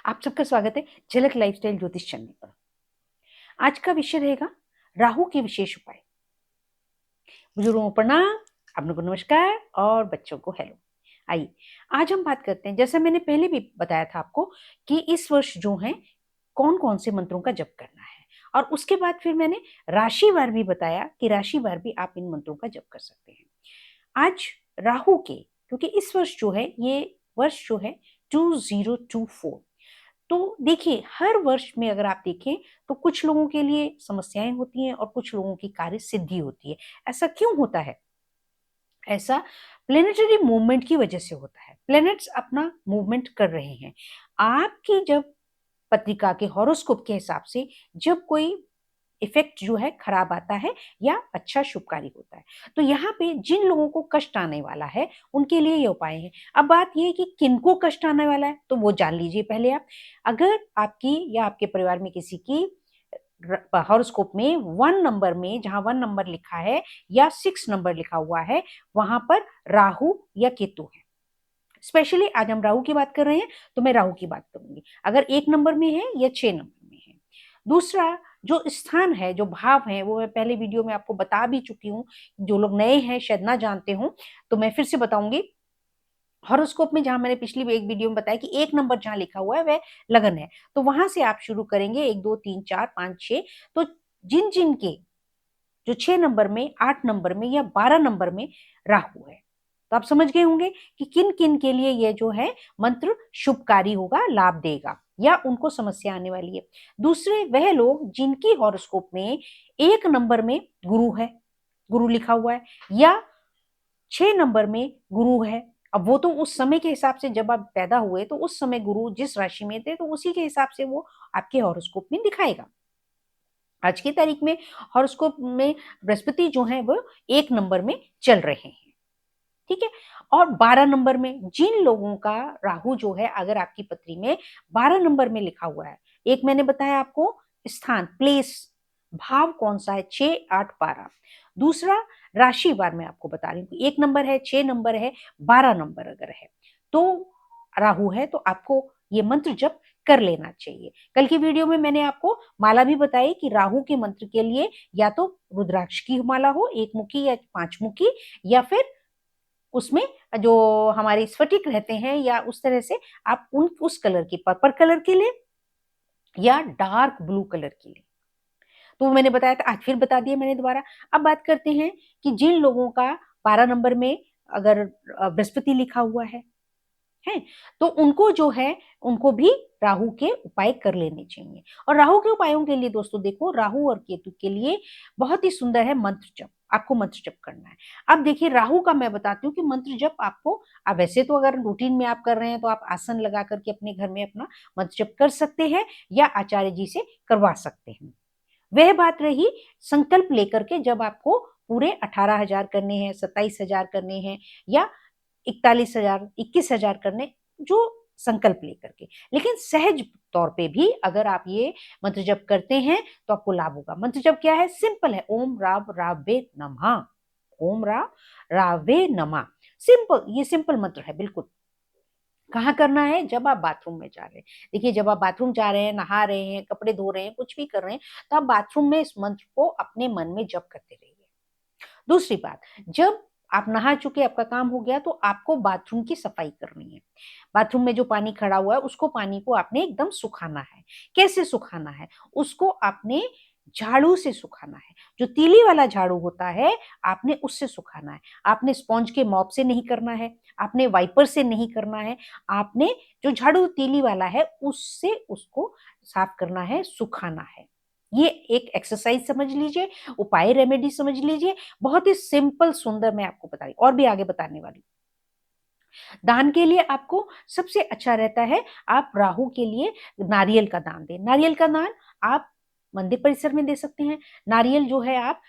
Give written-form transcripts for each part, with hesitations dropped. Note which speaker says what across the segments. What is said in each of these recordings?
Speaker 1: आप सबका स्वागत है झलक लाइफस्टाइल ज्योतिष चैनल पर। आज का विषय रहेगा राहु के विशेष उपाय। बुजुर्गों को प्रणाम, अपनों को नमस्कार और बच्चों को हेलो। आइए आज हम बात करते हैं, जैसे मैंने पहले भी बताया था आपको कि इस वर्ष जो है कौन कौन से मंत्रों का जप करना है, और उसके बाद फिर मैंने राशिवार भी बताया कि राशिवार भी आप इन मंत्रों का जप कर सकते हैं। आज राहु के, क्योंकि इस वर्ष जो है ये वर्ष जो है 2024, तो देखिए हर वर्ष में अगर आप देखें तो कुछ लोगों के लिए समस्याएं होती हैं और कुछ लोगों की कार्य सिद्धि होती है। ऐसा क्यों होता है? ऐसा प्लेनेटरी मूवमेंट की वजह से होता है। प्लैनेट्स अपना मूवमेंट कर रहे हैं। आपकी जब पत्रिका के हॉरोस्कोप के हिसाब से जब कोई इफेक्ट जो है खराब आता है या अच्छा शुभकारी होता है, तो यहाँ पे जिन लोगों को कष्ट आने वाला है उनके लिए ये उपाय है। अब बात ये है कि किनको कष्ट आने वाला है तो वो जान लीजिए पहले आप। अगर आपकी या आपके परिवार में किसी की हॉरोस्कोप में 1 नंबर में, जहां 1 नंबर लिखा है या 6 नंबर लिखा हुआ है, वहां पर राहु या केतु है। स्पेशली आज हम राहु की बात कर रहे हैं तो मैं राहु की बात करूंगी। अगर 1 नंबर में है या 6 नंबर में है। दूसरा जो स्थान है, जो भाव है, वो मैं पहले वीडियो में आपको बता भी चुकी हूँ। जो लोग नए हैं शायद ना जानते हो तो मैं फिर से बताऊंगी। हॉरोस्कोप में जहां मैंने पिछली एक वीडियो में बताया कि 1 नंबर जहां लिखा हुआ है वह लगन है, तो वहां से आप शुरू करेंगे 1 2 3 4 5 6। तो जिन जिन के जो 6 नंबर में, 8 नंबर में या 12 नंबर में राहु है, तो आप समझ गए होंगे कि किन किन के लिए यह जो है मंत्र शुभकारी होगा, लाभ देगा या उनको समस्या आने वाली है। दूसरे वह लोग जिनकी हॉरोस्कोप में 1 नंबर में गुरु है, गुरु लिखा हुआ है, या 6 नंबर में गुरु है। अब वो तो उस समय के हिसाब से, जब आप पैदा हुए तो उस समय गुरु जिस राशि में थे तो उसी के हिसाब से वो आपके हॉरोस्कोप में दिखाएगा। आज की तारीख में हॉरोस्कोप में बृहस्पति जो है वो 1 नंबर में चल रहे हैं, ठीक है। और 12 नंबर में जिन लोगों का राहु जो है, अगर आपकी पत्री में 12 नंबर में लिखा हुआ है, एक मैंने बताया आपको स्थान, प्लेस, भाव कौन सा है, 6 8 12। दूसरा राशिवार में आपको बता रही हूँ, 1 नंबर है, 6 नंबर है, 12 नंबर अगर है तो राहु है, तो आपको ये मंत्र जप कर लेना चाहिए। कल की वीडियो में मैंने आपको माला भी बताई कि राहु के मंत्र के लिए या तो रुद्राक्ष की माला हो, 1 मुखी या 5 मुखी, या फिर उसमें जो हमारे स्फटिक रहते हैं या उस तरह से आप उस कलर की, पर्पल कलर के लिए या डार्क ब्लू कलर के लिए। तो वो मैंने बताया था, आज फिर बता दिया मैंने दोबारा। अब बात करते हैं कि जिन लोगों का 12 नंबर में अगर बृहस्पति लिखा हुआ है, तो उनको जो है, उनको भी राहु के उपाय कर लेने चाहिए। और राहु के उपायों के लिए दोस्तों देखो, राहु और केतु के लिए बहुत ही सुंदर है मंत्र जप। आपको मंत्र जप करना है। अब देखिए राहु का मैं बताती हूँ कि मंत्र जप आपको, अब वैसे तो अगर रूटीन में आप कर रहे हैं तो आप आसन लगा करके अपने घर में अपना मंत्र जप कर सकते हैं या आचार्य जी से करवा सकते हैं। वह बात रही संकल्प लेकर के, जब आपको पूरे 18,000 करने हैं, 27,000 करने हैं या 41,000 21,000 करने, जो संकल्प लेकर के। लेकिन सहज तौर पे भी अगर आप ये मंत्र जप करते हैं तो आपको लाभ होगा। मंत्र जप क्या है? सिंपल है, ओम राव रावे नमः, ओम राव रावे नमः। सिंपल, ये सिंपल मंत्र है बिल्कुल। कहाँ करना है? जब आप बाथरूम में जा रहे हैं। देखिए जब आप बाथरूम जा रहे हैं, नहा रहे हैं, कपड़े धो रहे हैं, कुछ भी कर रहे हैं, तो आप बाथरूम में इस मंत्र को अपने मन में जप करते रहिए। दूसरी बात, जब आप नहा चुके, आपका काम हो गया, तो आपको बाथरूम की सफाई करनी है। बाथरूम में जो पानी खड़ा हुआ है उसको, पानी को आपने एकदम सुखाना है। कैसे सुखाना है? उसको आपने झाड़ू से सुखाना है। जो तीली वाला झाड़ू होता है आपने उससे सुखाना है। आपने स्पॉन्ज के मॉप से नहीं करना है, आपने वाइपर से नहीं करना है, आपने जो झाड़ू तीली वाला है उससे उसको साफ करना है, सुखाना है। ये एक एक्सरसाइज समझ लीजिए, उपाय, रेमेडी समझ लीजिए। बहुत ही सिंपल सुंदर मैं आपको बता रही, और भी आगे बताने वाली। दान के लिए आपको सबसे अच्छा रहता है, आप राहु के लिए नारियल का दान दें। नारियल का दान आप मंदिर परिसर में दे सकते हैं। नारियल जो है आप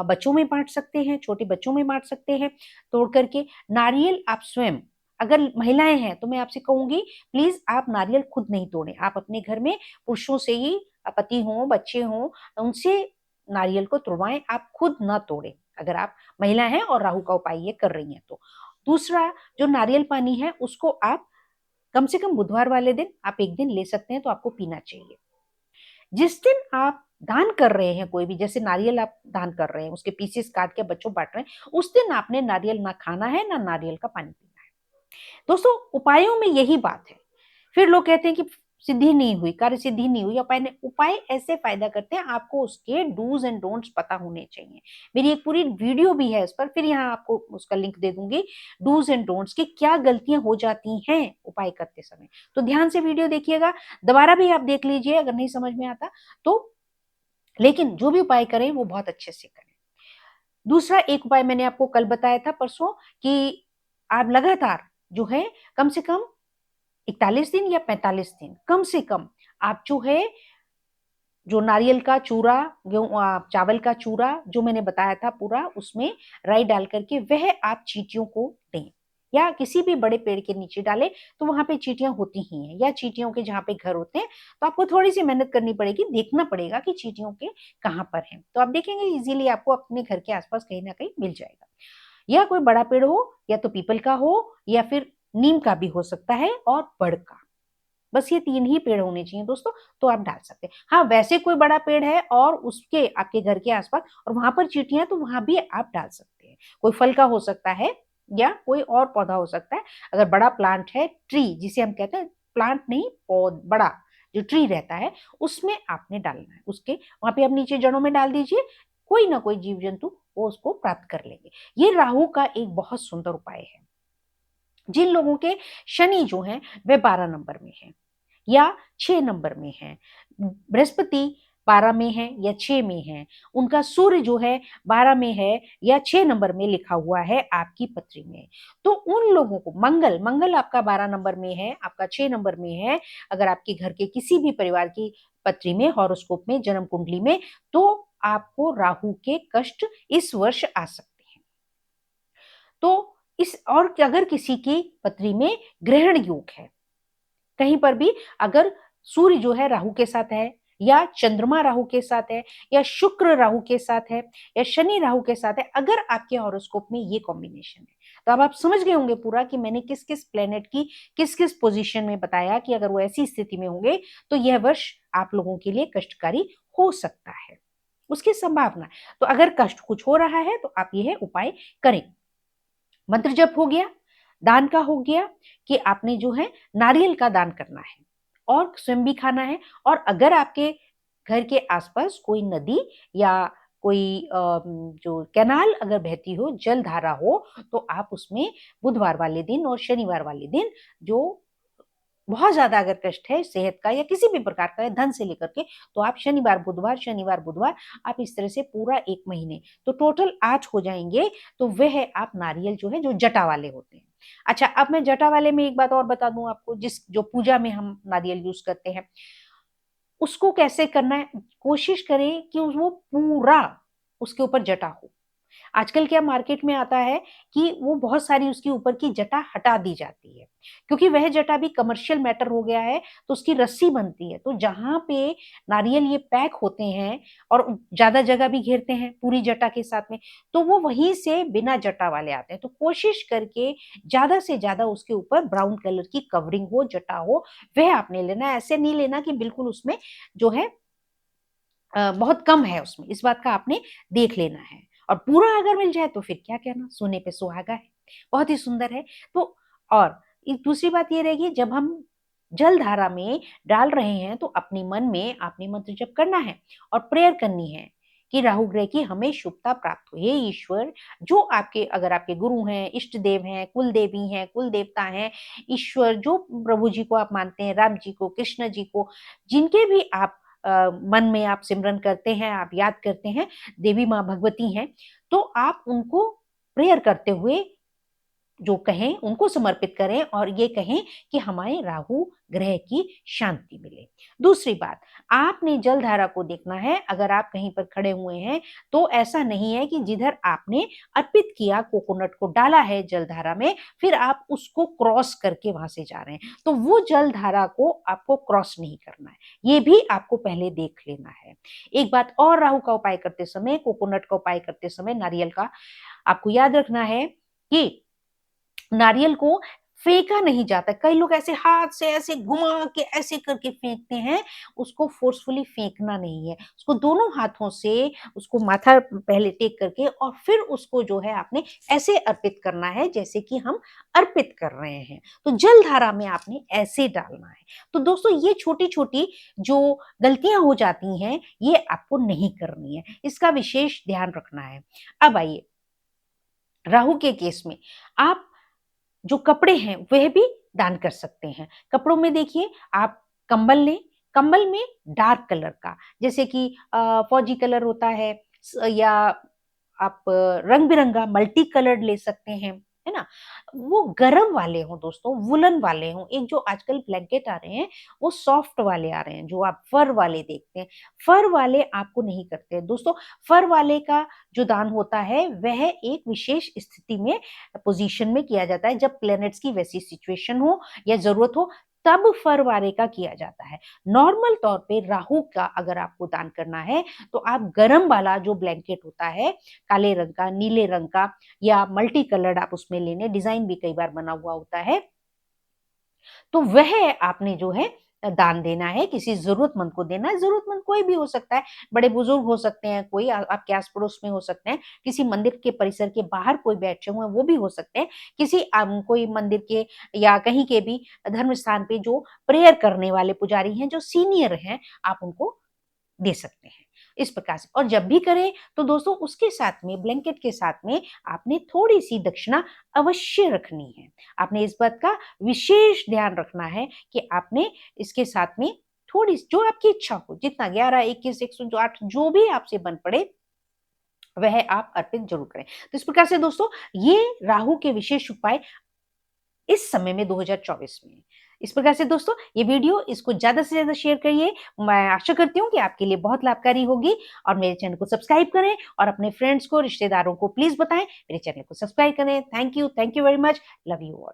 Speaker 1: बच्चों में बांट सकते हैं, छोटे बच्चों में बांट सकते हैं तोड़ करके। नारियल आप स्वयं, अगर महिलाएं हैं तो मैं आपसे कहूंगी प्लीज आप नारियल खुद नहीं तोड़ें। आप अपने घर में पुरुषों से ही, पति हो, बच्चे हो, उनसे नारियल को तोड़वाएं, आप खुद ना तोड़ें, अगर आप महिला हैं और राहु का उपाय ये कर रही हैं तो। दूसरा, जो नारियल पानी है उसको आप कम से कम बुधवार वाले दिन आप एक दिन ले सकते हैं तो आपको पीना चाहिए। जिस दिन आप दान कर रहे हैं कोई भी, जैसे नारियल आप दान कर रहे हैं, उसके पीसेस काट के बच्चों बांट रहे हैं, उस दिन आपने नारियल ना खाना है ना नारियल का पानी पीना है। दोस्तों उपायों में यही बात है। फिर लोग कहते हैं कि सिद्धि नहीं हुई, कार्य सिद्धि नहीं हुई। उपाय ऐसे फायदा करते हैं, आपको उसके डूज एंड डोंट्स पता होने चाहिए। मेरी एक पूरी वीडियो भी है इस पर, फिर यहाँ आपको उसका लिंक दे दूंगी, डूज एंड डोंट्स की क्या गलतियां हो जाती हैं उपाय करते समय। तो ध्यान से वीडियो देखिएगा, दोबारा भी आप देख लीजिए अगर नहीं समझ में आता तो। लेकिन जो भी उपाय करें वो बहुत अच्छे से करें। दूसरा एक उपाय मैंने आपको कल बताया था परसों, कि आप लगातार जो है कम से कम 41 दिन या 45 दिन कम से कम आप जो है, जो नारियल का चूरा, चावल का चूरा जो मैंने बताया था पूरा, उसमें राई डाल करके वह आप चींटियों को दें, या किसी भी बड़े पेड़ के नीचे डालें तो वहां पे चींटियां होती ही हैं, या चींटियों के जहां पे घर होते हैं तो आपको थोड़ी सी मेहनत करनी पड़ेगी, देखना पड़ेगा कि चींटियों के कहाँ पर हैं, तो आप देखेंगे इजीली आपको अपने घर के आसपास कहीं ना कहीं मिल जाएगा। या कोई बड़ा पेड़ हो, या तो पीपल का हो, या फिर नीम का भी हो सकता है, और बड़ का। बस ये 3 ही पेड़ होने चाहिए दोस्तों, तो आप डाल सकते हैं। हाँ, वैसे कोई बड़ा पेड़ है और उसके आपके घर के आसपास और वहां पर चींटियां, तो वहां भी आप डाल सकते हैं। कोई फल का हो सकता है या कोई और पौधा हो सकता है। अगर बड़ा प्लांट है, ट्री जिसे हम कहते हैं, प्लांट नहीं पौध, बड़ा जो ट्री रहता है उसमें आपने डालना है, उसके वहां पे आप नीचे जड़ों में डाल दीजिए, कोई ना कोई जीव जंतु वो उसको प्राप्त कर लेंगे। ये राहु का एक बहुत सुंदर उपाय है। जिन लोगों के शनि जो है वह 12 नंबर में है या 6 नंबर में है, बृहस्पति 12 में है या 6 में है, उनका सूर्य जो है 12 में है या 6 नंबर में लिखा हुआ है आपकी पत्री में, तो उन लोगों को मंगल मंगल आपका 12 नंबर में है, आपका 6 नंबर में है, अगर आपके घर के किसी भी परिवार की पत्री में, हॉरोस्कोप में, जन्म कुंडली में, तो आपको राहु के कष्ट इस वर्ष आ सकते हैं। तो इस और अगर किसी की पत्री में ग्रहण योग है, कहीं पर भी अगर सूर्य जो है राहु के साथ है, या चंद्रमा राहु के साथ है, या शुक्र राहु के साथ है, या शनि राहु के साथ है, अगर आपके हॉरोस्कोप में ये कॉम्बिनेशन है, तो अब आप समझ गए होंगे पूरा कि मैंने किस किस प्लेनेट की किस किस पोजीशन में बताया कि अगर वो ऐसी स्थिति में होंगे तो यह वर्ष आप लोगों के लिए कष्टकारी हो सकता है, उसकी संभावना। तो अगर कष्ट कुछ हो रहा है तो आप यह उपाय करें। मंत्र जप हो गया, दान का हो गया कि आपने जो है नारियल का दान करना है और स्वयं भी खाना है। और अगर आपके घर के आसपास कोई नदी या कोई जो कैनाल अगर बहती हो, जल धारा हो, तो आप उसमें बुधवार वाले दिन और शनिवार वाले दिन, जो बहुत ज्यादा अगर कष्ट है सेहत का या किसी भी प्रकार का है, धन से लेकर के, तो आप शनिवार बुधवार शनिवार बुधवार, आप इस तरह से पूरा 1 महीने, तो टोटल 8 हो जाएंगे, तो वह आप नारियल जो है, जो जटा वाले होते हैं। अच्छा, अब मैं जटा वाले में एक बात और बता दूं आपको, जिस जो पूजा में हम नारियल यूज करते हैं, उसको कैसे करना है, कोशिश करें कि वो पूरा उसके ऊपर जटा हो। आजकल क्या मार्केट में आता है कि वो बहुत सारी उसके ऊपर की जटा हटा दी जाती है, क्योंकि वह जटा भी कमर्शियल मैटर हो गया है, तो उसकी रस्सी बनती है, तो जहां पे नारियल ये पैक होते हैं और ज्यादा जगह भी घेरते हैं पूरी जटा के साथ में, तो वो वहीं से बिना जटा वाले आते हैं। तो कोशिश करके ज्यादा से ज्यादा उसके ऊपर ब्राउन कलर की कवरिंग हो, जटा हो, वह आपने लेना है। ऐसे नहीं लेना कि बिल्कुल उसमें जो है बहुत कम है, उसमें इस बात का आपने देख लेना है। और पूरा अगर मिल जाए तो फिर क्या कहना, सोने पे सुहागा है, बहुत ही सुंदर है। तो और एक दूसरी बात ये रहेगी, जब हम जल धारा में डाल रहे हैं तो अपने मन में आपने मंत्र जप करना है और प्रेयर करनी है कि राहु ग्रह की हमें शुभता प्राप्त हो। हे ईश्वर, जो आपके, अगर आपके गुरु हैं, इष्ट देव हैं, कुल देवी हैं, कुल देवता हैं, ईश्वर जो प्रभु जी को आप मानते हैं, राम जी को, कृष्ण जी को, जिनके भी आप मन में आप सिमरन करते हैं, आप याद करते हैं, देवी माँ भगवती हैं, तो आप उनको प्रेयर करते हुए जो कहें उनको समर्पित करें और ये कहें कि हमारे राहु ग्रह की शांति मिले। दूसरी बात, आपने जल धारा को देखना है। अगर आप कहीं पर खड़े हुए हैं तो ऐसा नहीं है कि जिधर आपने अर्पित किया, कोकोनट को डाला है जल धारा में, फिर आप उसको क्रॉस करके वहां से जा रहे हैं, तो वो जल धारा को आपको क्रॉस नहीं करना है, ये भी आपको पहले देख लेना है। एक बात और, राहु का उपाय करते समय, कोकोनट का उपाय करते समय, नारियल का आपको याद रखना है कि नारियल को फेंका नहीं जाता। कई लोग ऐसे हाथ से ऐसे घुमा के ऐसे करके फेंकते हैं, उसको फोर्सफुली फेंकना नहीं है। उसको दोनों हाथों से उसको माथा पहले टेक करके और फिर उसको जो है आपने ऐसे अर्पित करना है जैसे कि हम अर्पित कर रहे हैं। तो जल धारा में आपने ऐसे डालना है। तो दोस्तों ये छोटी-छोटी जो गलतियां हो जाती हैं, ये आपको नहीं करनी है। इसका विशेष ध्यान रखना है। अब आइए, राहु के केस में आप जो कपड़े हैं वह भी दान कर सकते हैं। कपड़ों में देखिए, आप कंबल लें, कंबल में डार्क कलर का, जैसे कि फौजी कलर होता है, या आप रंग-बिरंगा मल्टी कलर्ड ले सकते हैं, है ना? वो गरम वाले हों दोस्तों, वूलन वाले हों। एक जो आजकल ब्लैंकेट आ रहे हैं, वो सॉफ्ट वाले आ रहे हैं, जो आप फर वाले देखते हैं। फर वाले आपको नहीं करते हैं। दोस्तों, फर वाले का जो दान होता है, वह एक विशेष स्थिति में, पोज़ीशन में किया जाता है, जब प्लैनेट्स की वैसी सिचुएशन हो या ज़रूरत हो, तब फर वाले का किया जाता है। नॉर्मल तौर पे राहु का अगर आपको दान करना है, तो आप गरम वाला जो ब्लैंकेट होता है, काले रंग का, नीले रंग का, या मल्टी कलर्ड आप उसमें लेने, डिज़ाइन भी कई बार बना हुआ होता है, तो वह आपने जो है दान देना है, किसी ज़रूरतमंद को देना है। ज़रूरतमंद कोई भी हो सकता है, बड़े-बुज़ुर्ग हो सकते हैं, कोई आपके आस-पड़ोस में हो सकते हैं, किसी मंदिर के परिसर के बाहर कोई बैठे हुए हैं, वो भी हो सकते हैं, किसी कोई मंदिर के या कहीं के भी धर्म स्थान पे जो प्रेयर करने वाले पुजारी हैं, जो सीनियर हैं, आप उनको दे सकते हैं, इस प्रकार से। और जब भी करें तो दोस्तों उसके साथ में, ब्लैंकेट के साथ में, आपने थोड़ी-सी दक्षिणा अवश्य रखनी है। आपने इस बात का विशेष ध्यान रखना है कि आपने इसके साथ में थोड़ी, जो आपकी इच्छा हो, जितना 11, 21, 108 जो भी आपसे बन पड़े, वह आप अर्पित ज़रूर करें। तो इस प्रकार से दोस्तों, ये राहु के विशेष उपाय इस समय में 2024 में। इस प्रकार से दोस्तों, ये वीडियो इसको ज़्यादा से ज़्यादा शेयर करिए। मैं आशा करती हूँ कि आपके लिए बहुत लाभकारी होगी, और मेरे चैनल को सब्सक्राइब करें और अपने फ्रेंड्स को, रिश्तेदारों को प्लीज़ बताएँ, मेरे चैनल को सब्सक्राइब करें। Thank you very much. Love you all.